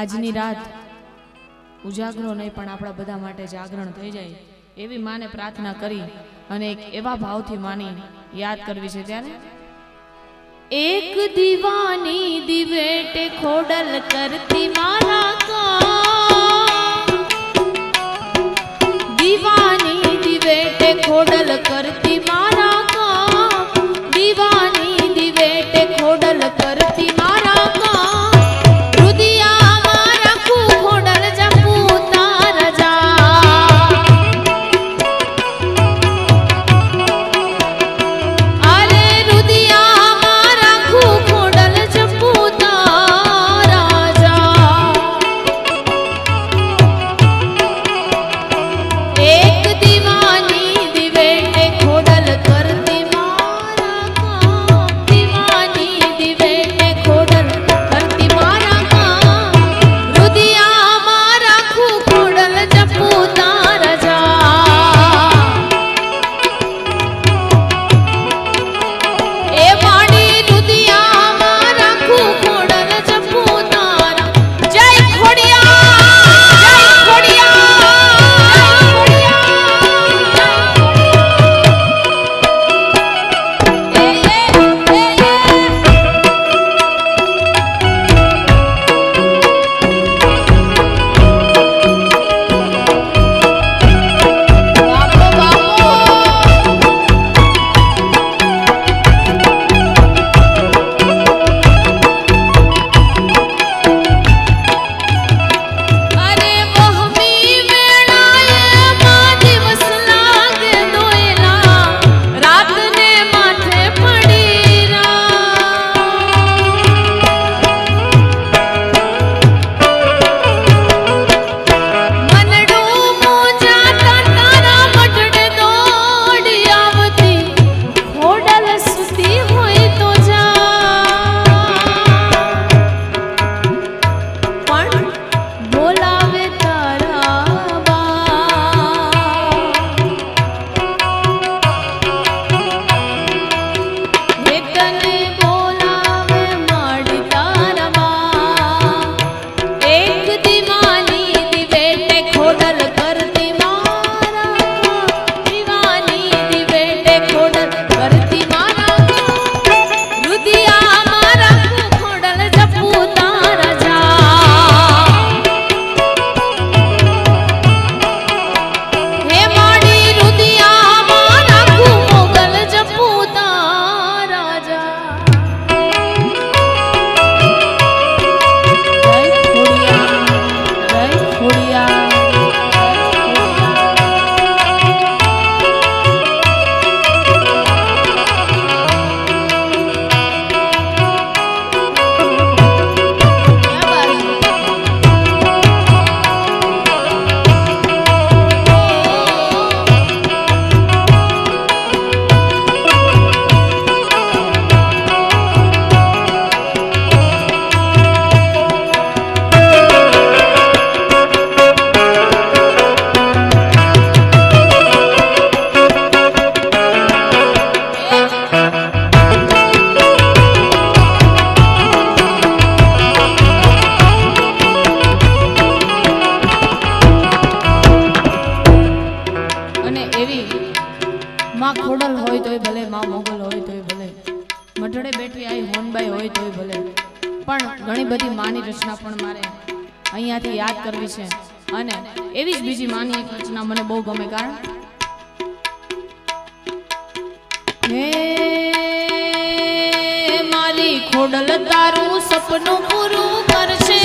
આજની રાત ઉજાગરો નહીં પણ આપણા બધા માટે જાગરણ થઈ જાય એવી માને પ્રાર્થના કરી અને એક એવા ભાવથી માની યાદ કરવી છે ત્યારે एक दीवानी दिवेटे खोडल करती मारा का दीवानी दिवेटे खोडल करती मारा का दीवानी दिवेटे खोडल करती मारा का रुदिया मारा कू खोडल जपू तारजा अरे रुदिया माँ खोडल होय तोय भले माँ मोगल होय तोय भले मठड़े बैठी आई होनबाई होय तोय भले पण घणी बधी मानी रचना पण मारे અહીંયાથી યાદ કરવી છે અને એવી જ બીજી માની એક રચના મને બહુ ગમે કારણ હે મારી ખોડલ તારું સપનું પૂરું કરશે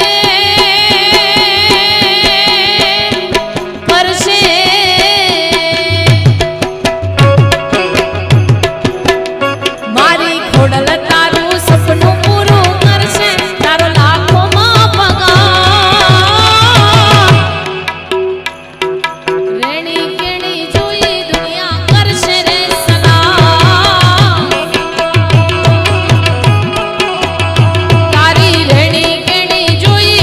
તારી રેણી કેણી જોઈ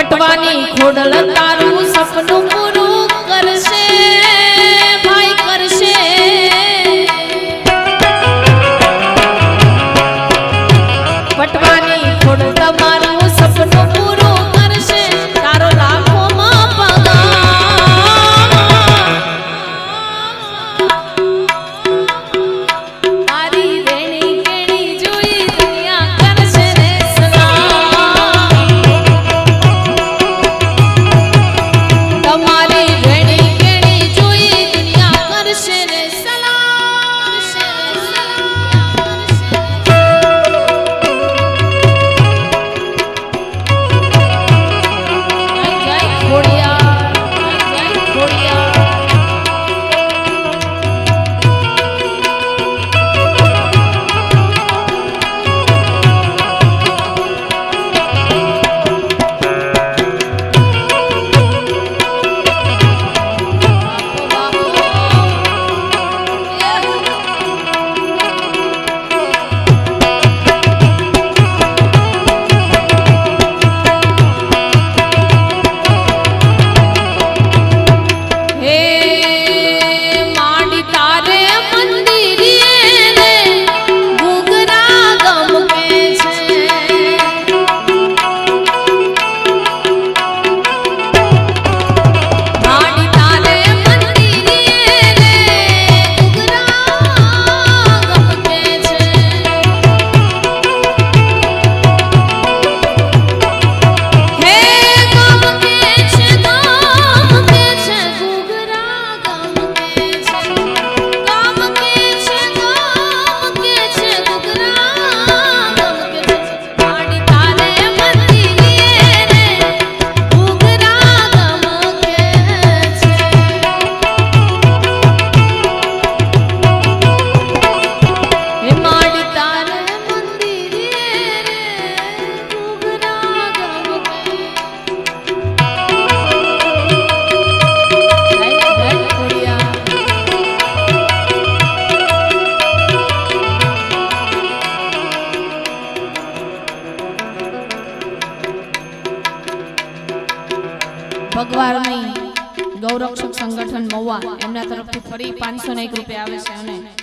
પટવાની ખોડલ તારું સપનું પૂરું કરશે ભાઈ કરશે પટવાની ખોડલ તમારું સપનું પૂરું કરશે તારો લાખોમાં પગાર તારી વેણી કેણી જોઈ દુનિયા કરશે રે સલામ તમારી વેણી કેણી જોઈ દુનિયા કરશે રે સલામ જય જય ખોડિયાર જય જય ખોડિયાર હે માંડી તારે મંદિરે રે ઘૂઘરા ગમકે છે માંડી તારે મંદિરે રે ઘૂઘરા ગમકે છે હે ગમકે છે ઘૂઘરા ગમકે છે ગમકે છે ઘૂઘરા ગમકે છે માંડી તારે મંદિરે રે ઘૂઘરા ગમકે છે હે માંડી તારે મંદિરે રે ઘૂઘરા ગમકે જય જય ખોડિયાર ભગવાનની ગૌરક્ષક સંગઠન મહુવા એમના તરફથી ફરી 501 રૂપિયા આવે છે અને